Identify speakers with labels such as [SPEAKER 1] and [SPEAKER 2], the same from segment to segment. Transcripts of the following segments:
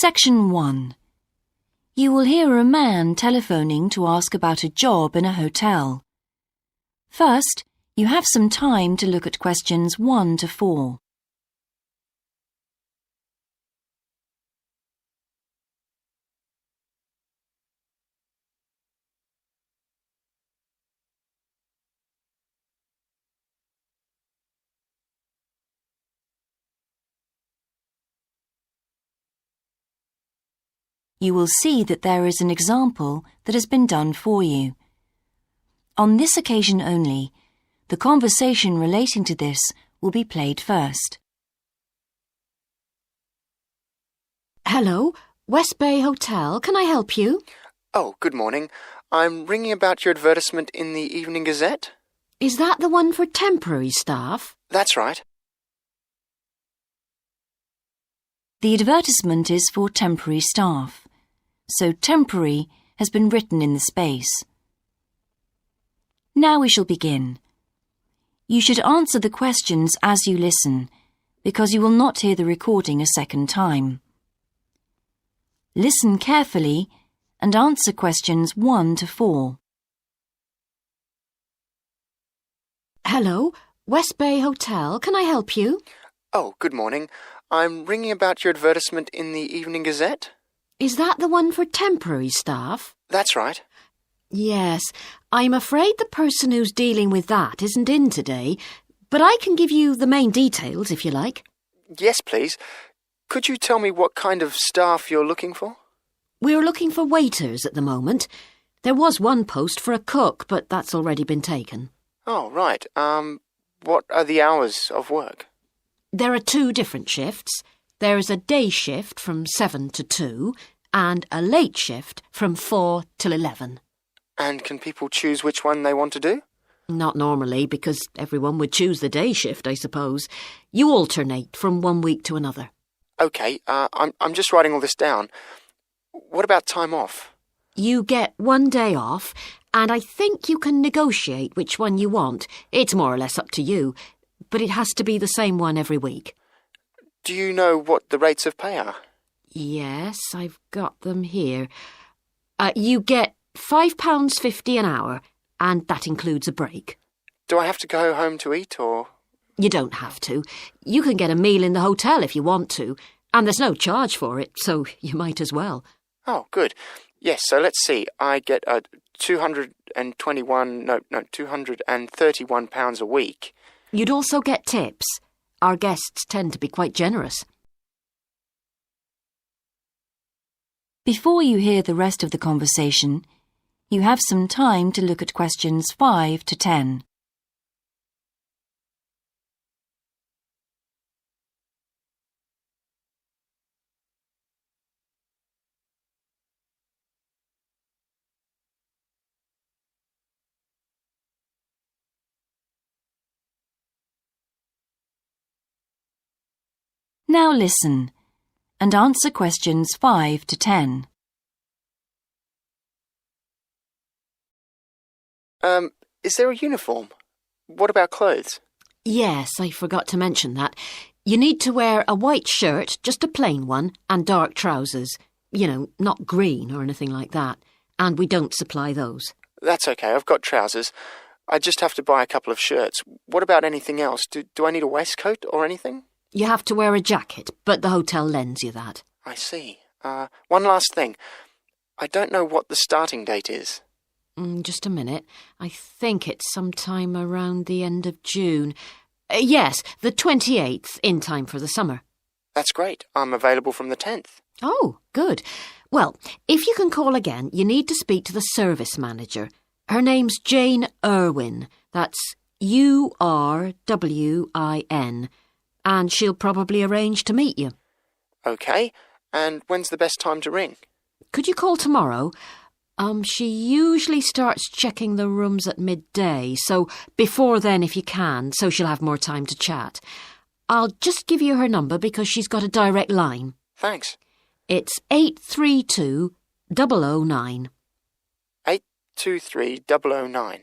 [SPEAKER 1] Section 1. You will hear a man telephoning to ask about a job in a hotel. First, you have some time to look at questions 1 to 4. You will see that there is an example that has been done for you. On this occasion only, the conversation relating to this will be played first.
[SPEAKER 2] Hello, West Bay Hotel. Can I help you?
[SPEAKER 3] Oh, good morning. I'm ringing about your advertisement in the Evening Gazette.
[SPEAKER 2] Is that the one for temporary staff?
[SPEAKER 3] That's right.
[SPEAKER 1] The advertisement is for temporary staff, so temporary has been written in the space. Now we shall begin. You should answer the questions as you listen, because you will not hear the recording a second time. Listen carefully and answer questions 1 to 4.
[SPEAKER 2] Hello, West Bay Hotel. Can I help you?
[SPEAKER 3] Oh, good morning. I'm ringing about your advertisement in the Evening Gazette.
[SPEAKER 2] Is that the one for temporary staff?
[SPEAKER 3] That's right.
[SPEAKER 2] Yes, I'm afraid the person who's dealing with that isn't in today, but I can give you the main details if you like.
[SPEAKER 3] Yes, please. Could you tell me what kind of staff you're looking for?
[SPEAKER 2] We're looking for waiters at the moment. There was one post for a cook, but that's already been taken.
[SPEAKER 3] Oh, right. What are the hours of work?
[SPEAKER 2] There are 2 different shifts. There's a day shift from 7 to 2 and a late shift from 4 till 11.
[SPEAKER 3] And can people choose which one they want to do?
[SPEAKER 2] Not normally, because everyone would choose the day shift, I suppose. You alternate from one week to another.
[SPEAKER 3] OK, I'm just writing all this down. What about time off?
[SPEAKER 2] You get 1 day off, and I think you can negotiate which one you want. It's more or less up to you, but it has to be the same one every week.
[SPEAKER 3] Do you know what the rates of pay are?
[SPEAKER 2] Yes, I've got them here. You get £5.50 an hour, and that includes a break.
[SPEAKER 3] Do I have to go home to eat, or...?
[SPEAKER 2] You don't have to. You can get a meal in the hotel if you want to, and there's no charge for it, so you might as well.
[SPEAKER 3] Oh, good. Yes, so let's see. I get £231 a week.
[SPEAKER 2] You'd also get tips. Our guests tend to be quite generous.
[SPEAKER 1] Before you hear the rest of the conversation, you have some time to look at questions 5 to 10. Now listen and answer questions 5 to 10.
[SPEAKER 3] Is there a uniform? What about clothes?
[SPEAKER 2] Yes, I forgot to mention that. You need to wear a white shirt, just a plain one, and dark trousers. You know, not green or anything like that. And we don't supply those.
[SPEAKER 3] That's okay, I've got trousers. I just have to buy a couple of shirts. What about anything else? Do I need a waistcoat or anything?
[SPEAKER 2] You have to wear a jacket, but the hotel lends you that.
[SPEAKER 3] I see. One last thing. I don't know what the starting date is.
[SPEAKER 2] Just a minute. I think it's sometime around the end of June. Yes, the 28th, in time for the summer.
[SPEAKER 3] That's great. I'm available from the 10th.
[SPEAKER 2] Oh, good. Well, if you can call again, you need to speak to the service manager. Her name's Jane Irwin. That's URWIN. And she'll probably arrange to meet you.
[SPEAKER 3] OK. And when's the best time to ring?
[SPEAKER 2] Could you call tomorrow? She usually starts checking the rooms at midday, so before then if you can, so she'll have more time to chat. I'll just give you her number because she's got a direct line.
[SPEAKER 3] Thanks.
[SPEAKER 2] It's 832-009.
[SPEAKER 3] 823-009.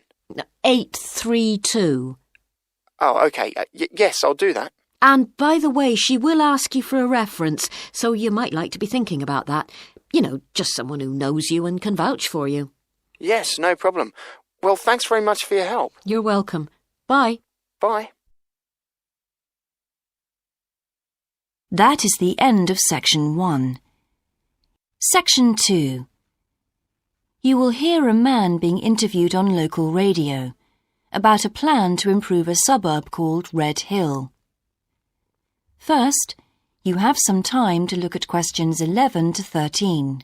[SPEAKER 2] 832.
[SPEAKER 3] Oh, OK. Yes, I'll do that.
[SPEAKER 2] And by the way, she will ask you for a reference, so you might like to be thinking about that. You know, just someone who knows you and can vouch for you.
[SPEAKER 3] Yes, no problem. Well, thanks very much for your help.
[SPEAKER 2] You're welcome. Bye.
[SPEAKER 3] Bye.
[SPEAKER 1] That is the end of Section 1. Section 2. You will hear a man being interviewed on local radio about a plan to improve a suburb called Red Hill. First, you have some time to look at questions 11 to 13.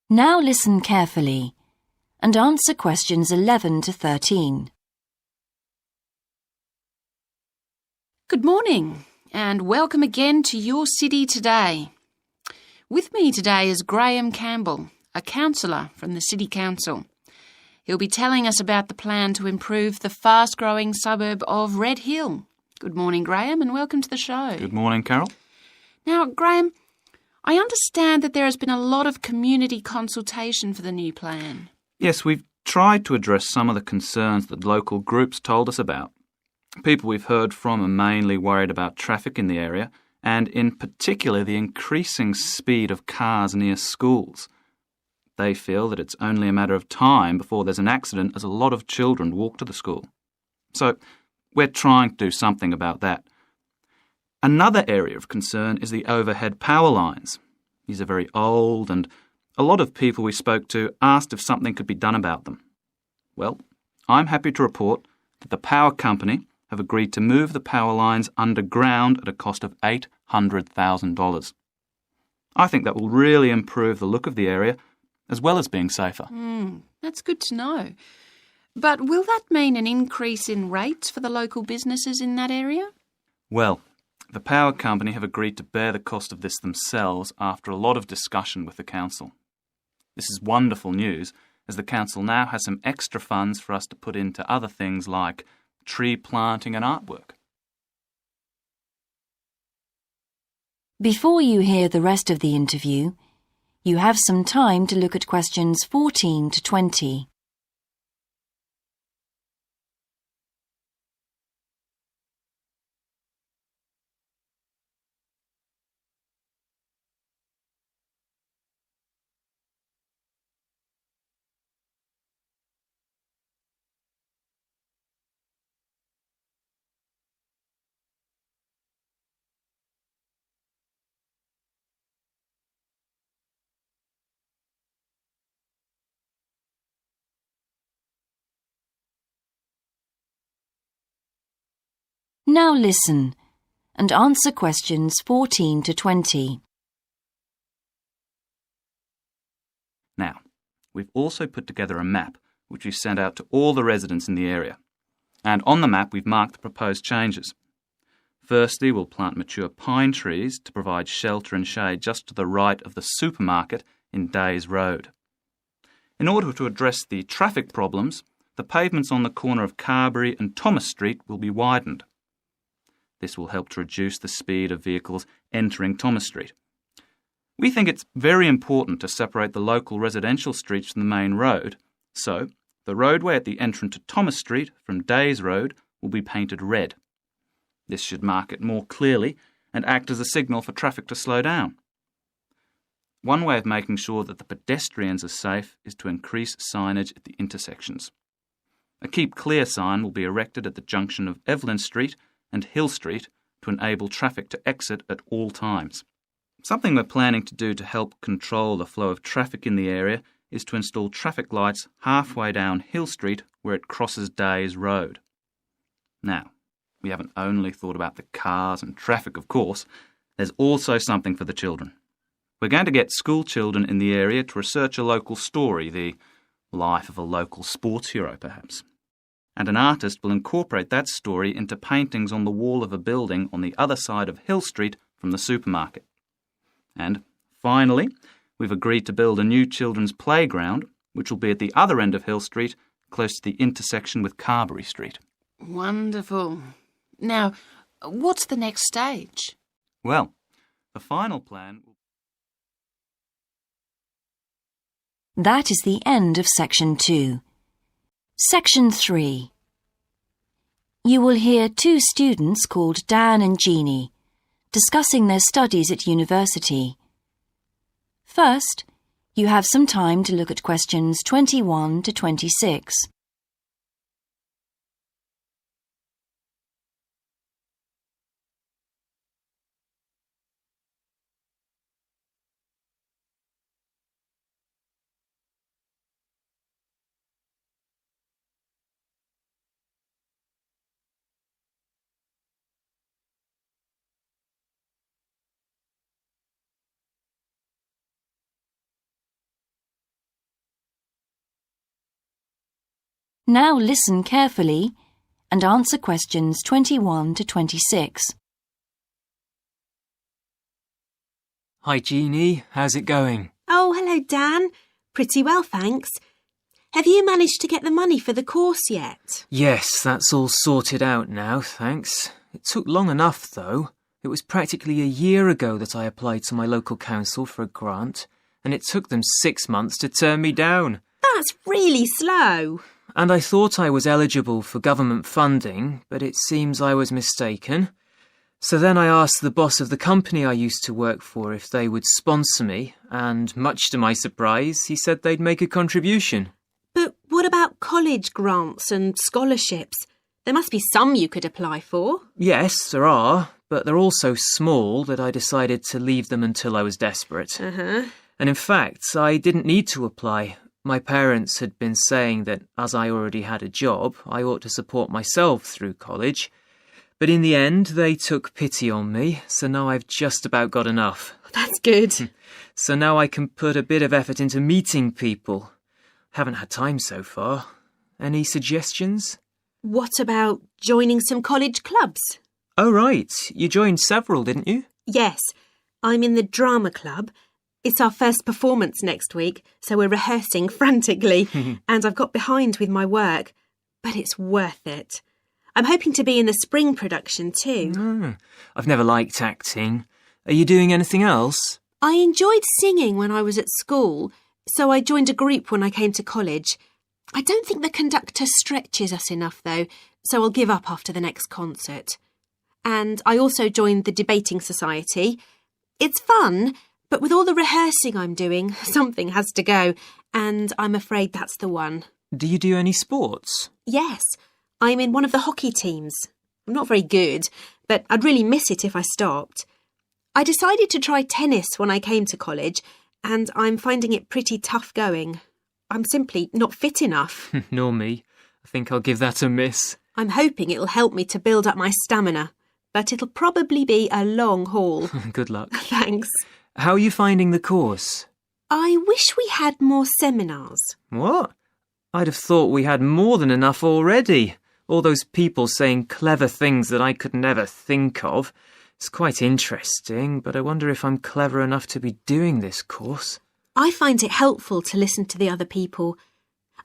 [SPEAKER 1] Now listen carefully and answer questions 11 to 13.
[SPEAKER 4] Good morning and welcome again to Your City Today. With me today is Graham Campbell, a councillor from the City Council. He'll be telling us about the plan to improve the fast-growing suburb of Red Hill. Good morning, Graham, and welcome to the show.
[SPEAKER 5] Good morning, Carol.
[SPEAKER 4] Now, Graham, I understand that there has been a lot of community consultation for the new plan.
[SPEAKER 5] Yes, we've tried to address some of the concerns that local groups told us about. People we've heard from are mainly worried about traffic in the area and in particular the increasing speed of cars near schools. They feel that it's only a matter of time before there's an accident as a lot of children walk to the school. So we're trying to do something about that. Another area of concern is the overhead power lines. These are very old and a lot of people we spoke to asked if something could be done about them. Well, I'm happy to report that the power company have agreed to move the power lines underground at a cost of $800,000. I think that will really improve the look of the area as well as being safer.
[SPEAKER 4] That's good to know. But will that mean an increase in rates for the local businesses in that area?
[SPEAKER 5] Well, the power company have agreed to bear the cost of this themselves after a lot of discussion with the council. This is wonderful news, as the council now has some extra funds for us to put into other things like tree planting and artwork.
[SPEAKER 1] Before you hear the rest of the interview, you have some time to look at questions 14 to 20. Now listen and answer questions 14 to 20.
[SPEAKER 5] Now, we've also put together a map which we've sent out to all the residents in the area. And on the map we've marked the proposed changes. Firstly, we'll plant mature pine trees to provide shelter and shade just to the right of the supermarket in Days Road. In order to address the traffic problems, the pavements on the corner of Carberry and Thomas Street will be widened. This will help to reduce the speed of vehicles entering Thomas Street. We think it's very important to separate the local residential streets from the main road, so the roadway at the entrance to Thomas Street from Days Road will be painted red. This should mark it more clearly and act as a signal for traffic to slow down. One way of making sure that the pedestrians are safe is to increase signage at the intersections. A Keep Clear sign will be erected at the junction of Evelyn Street and Hill Street to enable traffic to exit at all times. Something we're planning to do to help control the flow of traffic in the area is to install traffic lights halfway down Hill Street where it crosses Days Road. Now, we haven't only thought about the cars and traffic, of course. There's also something for the children. We're going to get school children in the area to research a local story, the life of a local sports hero, perhaps. And an artist will incorporate that story into paintings on the wall of a building on the other side of Hill Street from the supermarket. And finally, we've agreed to build a new children's playground, which will be at the other end of Hill Street, close to the intersection with Carberry Street.
[SPEAKER 4] Wonderful. Now, what's the next stage?
[SPEAKER 5] Well, the final plan...
[SPEAKER 1] That is the end of Section 2. Section 3. You will hear two students called Dan and Jeannie discussing their studies at university. First, you have some time to look at questions 21 to 26. Now listen carefully and answer questions 21 to 26.
[SPEAKER 6] Hi, Jeannie. How's it going?
[SPEAKER 7] Oh, hello, Dan. Pretty well, thanks. Have you managed to get the money for the course yet?
[SPEAKER 6] Yes, that's all sorted out now, thanks. It took long enough, though. It was practically a year ago that I applied to my local council for a grant, and it took them 6 months to turn me down.
[SPEAKER 7] That's really slow.
[SPEAKER 6] And I thought I was eligible for government funding, but it seems I was mistaken. So then I asked the boss of the company I used to work for if they would sponsor me, and much to my surprise, he said they'd make a contribution.
[SPEAKER 7] But what about college grants and scholarships? There must be some you could apply for.
[SPEAKER 6] Yes, there are, but they're all so small that I decided to leave them until I was desperate. And in fact, I didn't need to apply. My parents had been saying that as I already had a job, I ought to support myself through college. But in the end, they took pity on me, so now I've just about got enough.
[SPEAKER 7] That's good.
[SPEAKER 6] So now I can put a bit of effort into meeting people. Haven't had time so far. Any suggestions?
[SPEAKER 7] What about joining some college clubs?
[SPEAKER 6] Oh, right. You joined several, didn't you?
[SPEAKER 7] Yes, I'm in the drama club. It's our first performance next week, so we're rehearsing frantically, and I've got behind with my work, but it's worth it. I'm hoping to be in the spring production too.
[SPEAKER 6] I've never liked acting. Are you doing anything else?
[SPEAKER 7] I enjoyed singing when I was at school, so I joined a group when I came to college. I don't think the conductor stretches us enough, though, so I'll give up after the next concert. And I also joined the debating society. It's fun, but with all the rehearsing I'm doing, something has to go, and I'm afraid that's the one.
[SPEAKER 6] Do you do any sports?
[SPEAKER 7] Yes, I'm in one of the hockey teams. I'm not very good, but I'd really miss it if I stopped. I decided to try tennis when I came to college, and I'm finding it pretty tough going. I'm simply not fit enough.
[SPEAKER 6] Nor me. I think I'll give that a miss.
[SPEAKER 7] I'm hoping it'll help me to build up my stamina, but it'll probably be a long haul.
[SPEAKER 6] Good luck.
[SPEAKER 7] Thanks.
[SPEAKER 6] How are you finding the course?
[SPEAKER 7] I wish we had more seminars.
[SPEAKER 6] What? I'd have thought we had more than enough already. All those people saying clever things that I could never think of. It's quite interesting, but I wonder if I'm clever enough to be doing this course.
[SPEAKER 7] I find it helpful to listen to the other people.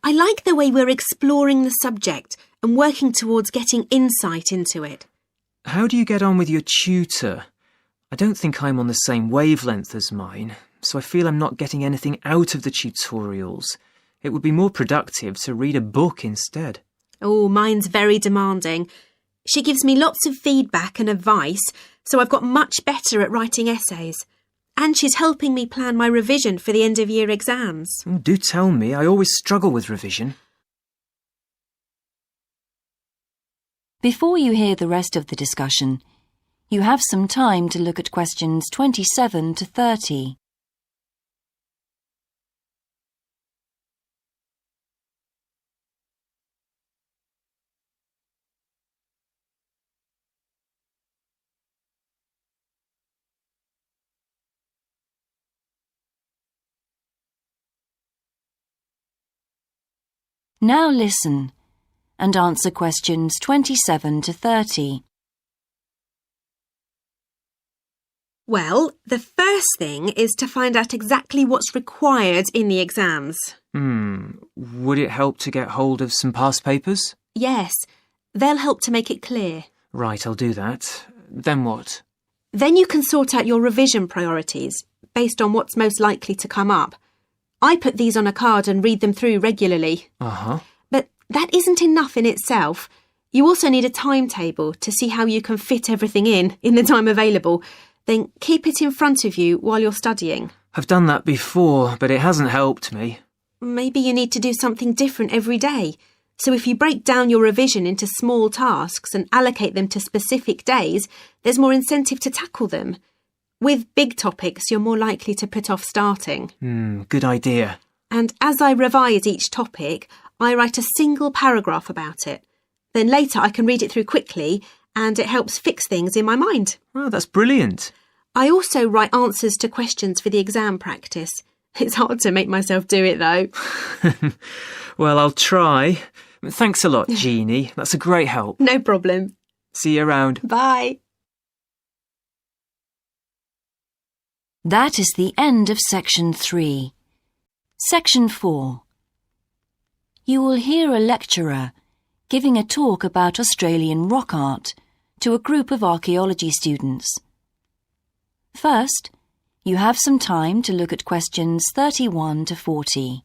[SPEAKER 7] I like the way we're exploring the subject and working towards getting insight into it.
[SPEAKER 6] How do you get on with your tutor? I don't think I'm on the same wavelength as mine, so I feel I'm not getting anything out of the tutorials. It would be more productive to read a book instead.
[SPEAKER 7] Oh, mine's very demanding. She gives me lots of feedback and advice, so I've got much better at writing essays. And she's helping me plan my revision for the end-of-year exams.
[SPEAKER 6] Do tell me, I always struggle with revision.
[SPEAKER 1] Before you hear the rest of the discussion, you have some time to look at questions 27 to 30. Now listen and answer questions 27 to 30.
[SPEAKER 7] Well, the first thing is to find out exactly what's required in the exams.
[SPEAKER 6] Would it help to get hold of some past papers?
[SPEAKER 7] Yes, they'll help to make it clear.
[SPEAKER 6] Right, I'll do that. Then what?
[SPEAKER 7] Then you can sort out your revision priorities based on what's most likely to come up. I put these on a card and read them through regularly. But that isn't enough in itself. You also need a timetable to see how you can fit everything in the time available. Then keep it in front of you while you're studying.
[SPEAKER 6] I've done that before, but it hasn't helped me.
[SPEAKER 7] Maybe you need to do something different every day. So if you break down your revision into small tasks and allocate them to specific days, there's more incentive to tackle them. With big topics, you're more likely to put off starting.
[SPEAKER 6] Good idea.
[SPEAKER 7] And as I revise each topic, I write a single paragraph about it. Then later I can read it through quickly and it helps fix things in my mind.
[SPEAKER 6] Oh, that's brilliant.
[SPEAKER 7] I also write answers to questions for the exam practice. It's hard to make myself do it though.
[SPEAKER 6] Well, I'll try. Thanks a lot, Jeannie. That's a great help.
[SPEAKER 7] No problem.
[SPEAKER 6] See you around.
[SPEAKER 7] Bye.
[SPEAKER 1] That is the end of Section 3. Section 4. You will hear a lecturer giving a talk about Australian rock art to a group of archaeology students. First, you have some time to look at questions 31 to 40.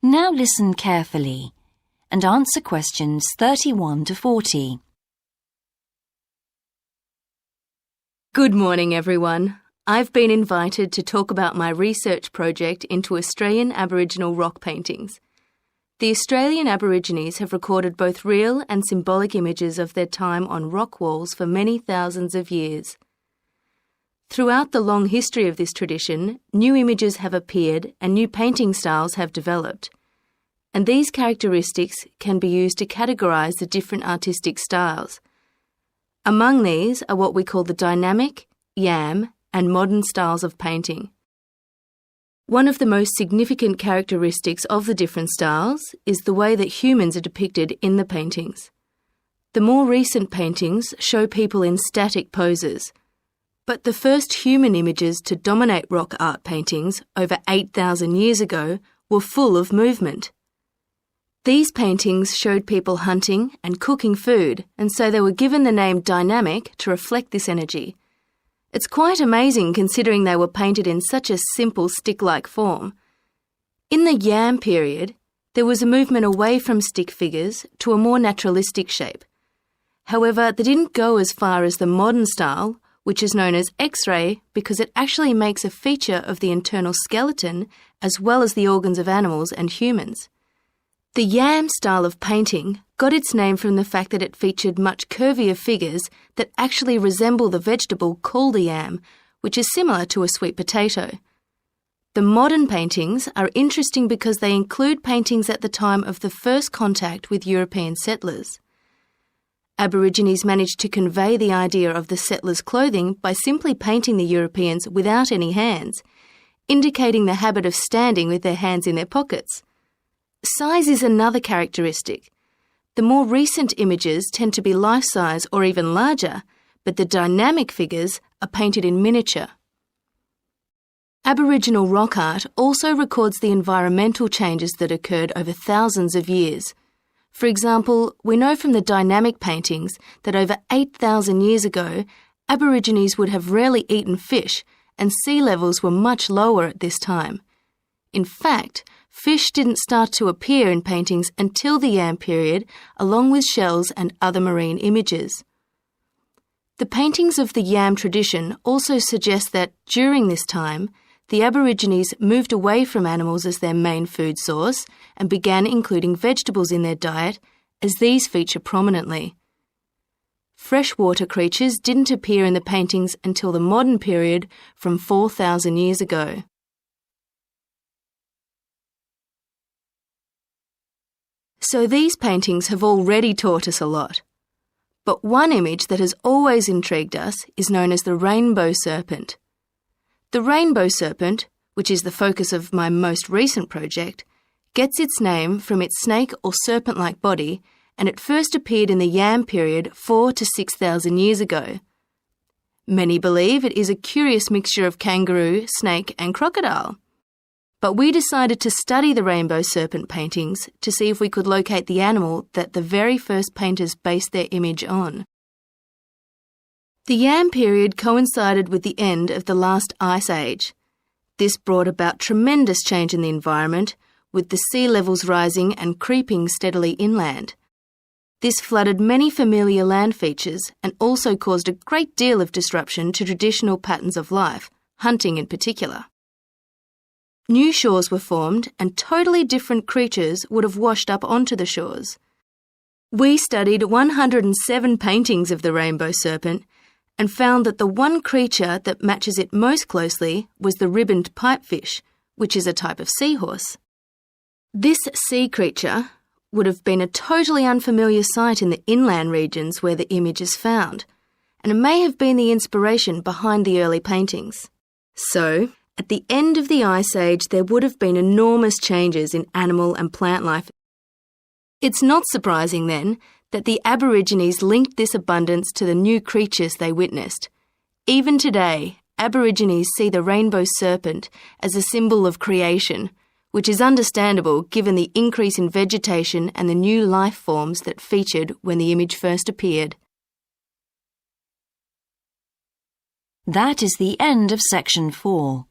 [SPEAKER 1] Now listen carefully and answer questions 31 to 40.
[SPEAKER 8] Good morning, everyone. I've been invited to talk about my research project into Australian Aboriginal rock paintings. The Australian Aborigines have recorded both real and symbolic images of their time on rock walls for many thousands of years. Throughout the long history of this tradition, new images have appeared and new painting styles have developed. And these characteristics can be used to categorise the different artistic styles. Among these are what we call the dynamic, yam, and modern styles of painting. One of the most significant characteristics of the different styles is the way that humans are depicted in the paintings. The more recent paintings show people in static poses, but the first human images to dominate rock art paintings over 8,000 years ago were full of movement. These paintings showed people hunting and cooking food, and so they were given the name dynamic to reflect this energy. It's quite amazing considering they were painted in such a simple stick-like form. In the Yam period, there was a movement away from stick figures to a more naturalistic shape. However, they didn't go as far as the modern style, which is known as X-ray because it actually makes a feature of the internal skeleton as well as the organs of animals and humans. The Yam style of painting got its name from the fact that it featured much curvier figures that actually resemble the vegetable called a yam, which is similar to a sweet potato. The modern paintings are interesting because they include paintings at the time of the first contact with European settlers. Aborigines managed to convey the idea of the settlers' clothing by simply painting the Europeans without any hands, indicating the habit of standing with their hands in their pockets. Size is another characteristic. The more recent images tend to be life-size or even larger, but the dynamic figures are painted in miniature. Aboriginal rock art also records the environmental changes that occurred over thousands of years. For example, we know from the dynamic paintings that over 8,000 years ago, Aborigines would have rarely eaten fish and sea levels were much lower at this time. In fact, fish didn't start to appear in paintings until the Yam period, along with shells and other marine images. The paintings of the Yam tradition also suggest that during this time, the Aborigines moved away from animals as their main food source and began including vegetables in their diet, as these feature prominently. Freshwater creatures didn't appear in the paintings until the modern period from 4,000 years ago. So these paintings have already taught us a lot. But one image that has always intrigued us is known as the rainbow serpent. The rainbow serpent, which is the focus of my most recent project, gets its name from its snake or serpent-like body, and it first appeared in the Yam period 4,000 to 6,000 years ago. Many believe it is a curious mixture of kangaroo, snake and crocodile. But we decided to study the rainbow serpent paintings to see if we could locate the animal that the very first painters based their image on. The Yam period coincided with the end of the last ice age. This brought about tremendous change in the environment, with the sea levels rising and creeping steadily inland. This flooded many familiar land features and also caused a great deal of disruption to traditional patterns of life, hunting in particular. New shores were formed and totally different creatures would have washed up onto the shores. We studied 107 paintings of the rainbow serpent and found that the one creature that matches it most closely was the ribboned pipefish, which is a type of seahorse. This sea creature would have been a totally unfamiliar sight in the inland regions where the image is found, and it may have been the inspiration behind the early paintings. So, at the end of the Ice Age, there would have been enormous changes in animal and plant life. It's not surprising, then, that the Aborigines linked this abundance to the new creatures they witnessed. Even today, Aborigines see the rainbow serpent as a symbol of creation, which is understandable given the increase in vegetation and the new life forms that featured when the image first appeared.
[SPEAKER 1] That is the end of section 4.